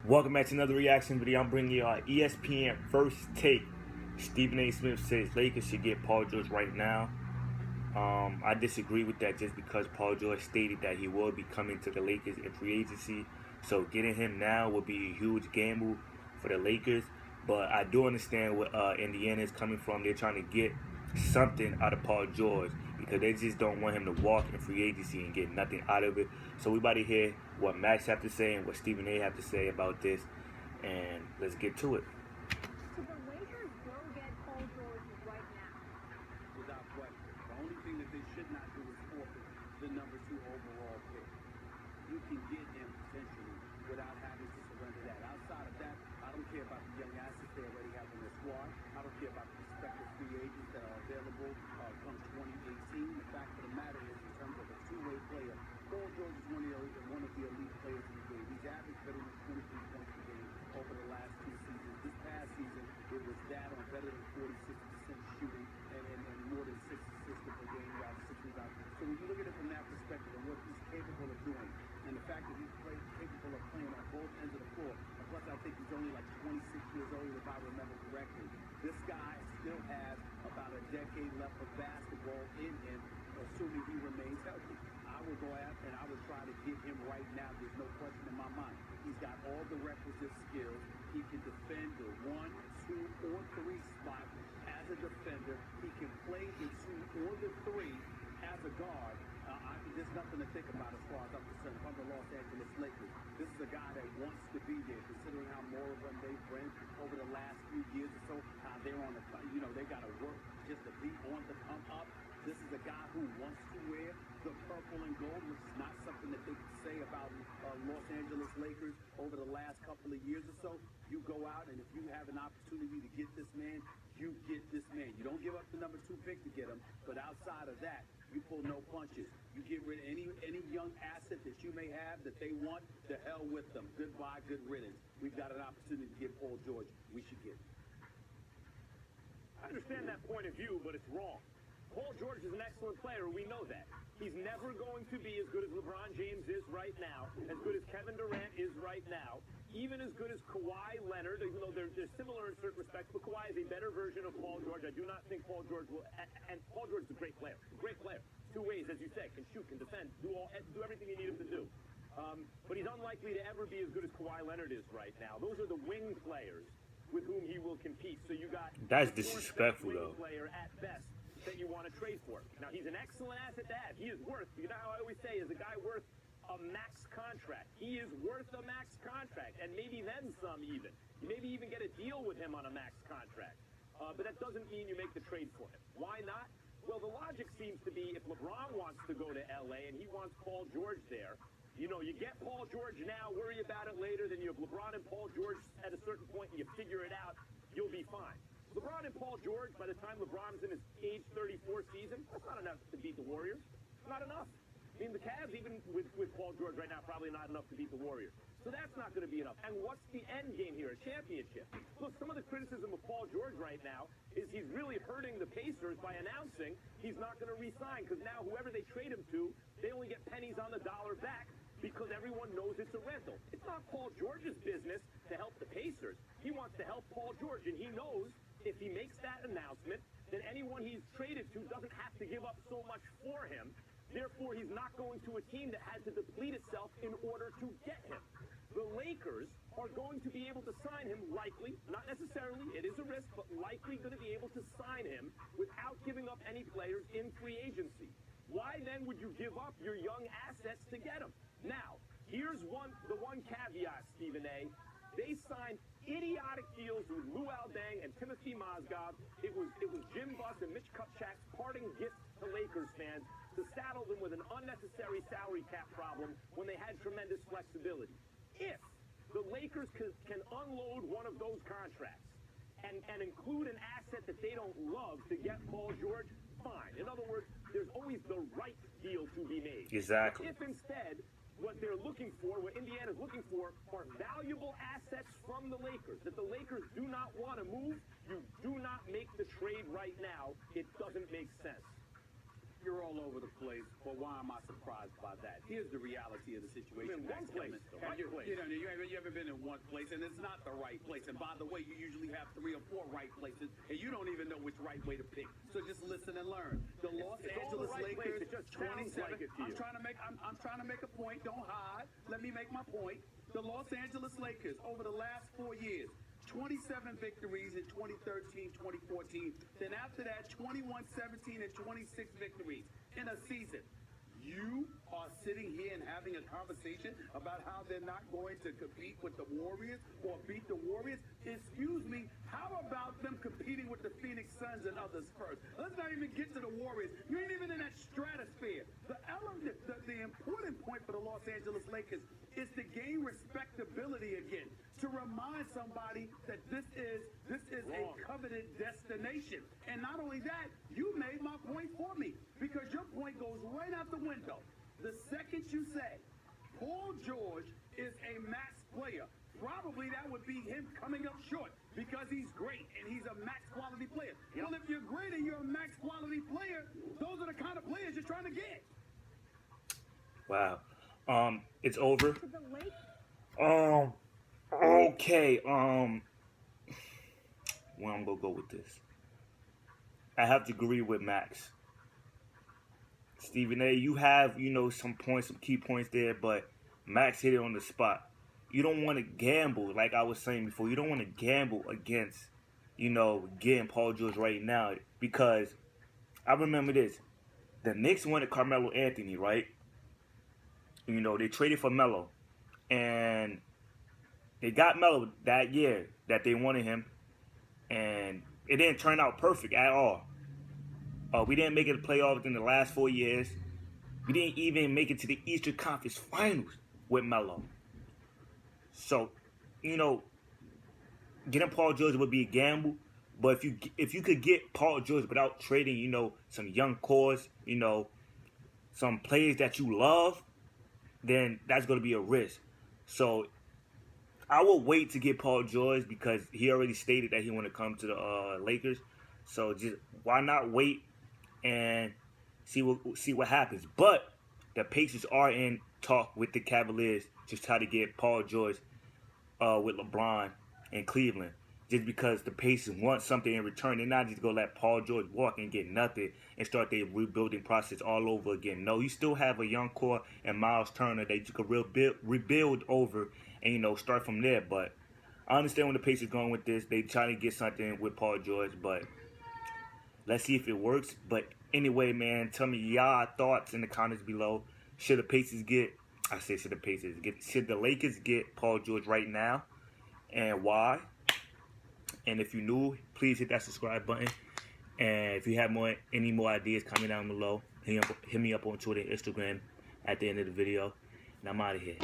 Welcome back to another reaction video. I'm bringing you our ESPN first take. Stephen A. Smith says Lakers should get Paul George right now. I disagree with that just because Paul George stated that he will be coming to the Lakers in free agency. So getting him now would be a huge gamble for the Lakers. But I do understand where Indiana is coming from. They're trying to get something out of Paul George because they just don't want him to walk in free agency and get nothing out of it. So we about to hear what Max have to say and what Stephen A. have to say about this, and let's get to it. So the Lakers go get Paul George right now. Without question. The only thing that they should not do is forfeit the number 2 overall pick. You can get him potentially without having to surrender that. Outside of that, I don't care about the young assets they already have in their squad. I don't care about the prospective free agents that are available come 2018. The fact of the matter is, in terms of a two-way player, Paul George is one of the elite players in the game. He's averaged better than 23 points per game over the last 2 seasons. This past season, it was that on better than 46% shooting and more than 6 assists per game, about 6 rebounds. So when you look at it from that perspective and what he's capable of doing, and the fact that he's capable of playing on both ends of the floor, and plus I think he's only like 26 years old if I remember correctly. This guy still has about a decade left of basketball in him, assuming he remains healthy. I will go out and I will try to get him right now. There's no question in my mind. He's got all the requisite skills. He can defend the 1, 2, or 3 spot as a defender. He can play the 2 or the 3 as a guard. There's nothing to think about as far as I'm concerned. If I'm the Los Angeles Lakers, this is a guy that wants to be there, considering how moribund they've been over the last few years or so. They're on the, they got to work just to be on the come up. This is a guy who wants to wear the purple and gold, which is not something that they can say about Los Angeles Lakers over the last couple of years or so. You go out, and if you have an opportunity to get this man, you get this man. You don't give up the number 2 pick to get him, but outside of that, you pull no punches. You get rid of any young asset that you may have that they want, to hell with them. Goodbye, good riddance. We've got an opportunity to get Paul George. We should get him. I understand that point of view, but it's wrong. Paul George is an excellent player. We know that. He's never going to be as good as LeBron James is right now, as good as Kevin Durant is right now, even as good as Kawhi Leonard, even though they're similar in certain respects, but Kawhi is a better version of Paul George. I do not think Paul George will, and Paul George is a great player. Great player. 2 ways, as you said, can shoot, can defend, do everything you need him to do. But he's unlikely to ever be as good as Kawhi Leonard is right now. Those are the wing players with whom he will compete. So you got That's disrespectful, though. Player at best that you want to trade for. Now, he's an excellent asset to have. He is worth, you know how I always say, is a guy worth a max contract. He is worth a max contract, and maybe then some even. You maybe even get a deal with him on a max contract. But that doesn't mean you make the trade for him. Why not? Well, the logic seems to be if LeBron wants to go to L.A. and he wants Paul George there, you get Paul George now, worry about it later, then you have LeBron and Paul George at a certain point, and you figure it out, you'll be fine. LeBron and Paul George, by the time LeBron's in his age 34 season, that's not enough to beat the Warriors. Not enough. I mean, the Cavs, even with Paul George right now, probably not enough to beat the Warriors. So that's not going to be enough. And what's the end game here? A championship. Look, some of the criticism of Paul George right now is he's really hurting the Pacers by announcing he's not going to re-sign, because now whoever they trade him to, they only get pennies on the dollar back because everyone knows it's a rental. It's not Paul George's business to help the Pacers. He wants to help Paul George, and he knows if he makes that announcement, then anyone he's traded to doesn't have to give up so much for him. Therefore, he's not going to a team that had to deplete itself in order to get him. The Lakers are going to be able to sign him, likely, not necessarily, it is a risk, but likely going to be able to sign him without giving up any players in free agency. Why then would you give up your young assets to get him? Now, here's the one caveat, Stephen A. They signed idiotic deals with Lou Aldang and Timothy Mozgov. It was Jim Buss and Mitch Kupchak's parting gift to Lakers fans to saddle them with an unnecessary salary cap problem when they had tremendous flexibility. If the Lakers can unload one of those contracts and include an asset that they don't love to get Paul George, fine. In other words, there's always the right deal to be made. Exactly. But if instead what they're looking for, what Indiana's looking for, are valuable assets from the Lakers that the Lakers do not want to move, you do not make the trade right now. It doesn't make sense. You're all over the place, but why am I surprised by that? Here's the reality of the situation. In one place, the right place. You haven't been in one place, and it's not the right place. And by the way, you usually have 3 or 4 right places, and you don't even know which right way to pick. So just listen and learn. The Los It's all Angeles the right Lakers, place. It just sounds 27. like it to you. I'm trying to make a point. Don't hide. Let me make my point. The Los Angeles Lakers over the last 4 years. 27 victories in 2013, 2014. Then after that, 21, 17, and 26 victories in a season. You are sitting here and having a conversation about how they're not going to compete with the Warriors or beat the Warriors. Excuse me, how about them competing with the Phoenix Suns and others first? Let's not even get to the Warriors. You ain't even in that stratosphere. The important point for the Los Angeles Lakers is to gain respectability again, to remind somebody that this is a coveted destination. And not only that, you made my point for me, because your point goes right out the window. The second you say Paul George is a max player, probably that would be him coming up short because he's great and he's a max quality player. Yep. Well, if you're great and you're a max quality player, those are the kind of players you're trying to get. Wow. It's over. To the Lakers. Okay. Where I'm gonna go with this? I have to agree with Max. Stephen A, you have, some points, some key points there, but Max hit it on the spot. You don't want to gamble, like I was saying before. You don't want to gamble against, getting Paul George right now, because I remember this. The Knicks wanted Carmelo Anthony, right? They traded for Melo, and they got Melo that year that they wanted him, and it didn't turn out perfect at all. We didn't make it to playoffs in the last 4 years. We didn't even make it to the Eastern Conference Finals with Melo. So, getting Paul George would be a gamble. But if you could get Paul George without trading, some young cores, some players that you love, then that's going to be a risk. So I will wait to get Paul George because he already stated that he want to come to the Lakers. So just why not wait and see what happens? But the Pacers are in talk with the Cavaliers to try to get Paul George with LeBron in Cleveland. Just because the Pacers want something in return. They're not just going to let Paul George walk and get nothing and start their rebuilding process all over again. No, you still have a young core and Miles Turner that you could rebuild over and, start from there. But I understand where the Pacers going with this. They trying to get something with Paul George, but let's see if it works. But anyway, man, tell me y'all thoughts in the comments below. Should the Lakers get Paul George right now, and why? And if you're new, please hit that subscribe button. And if you have any more ideas, comment down below. Hit me up on Twitter and Instagram at the end of the video. And I'm out of here.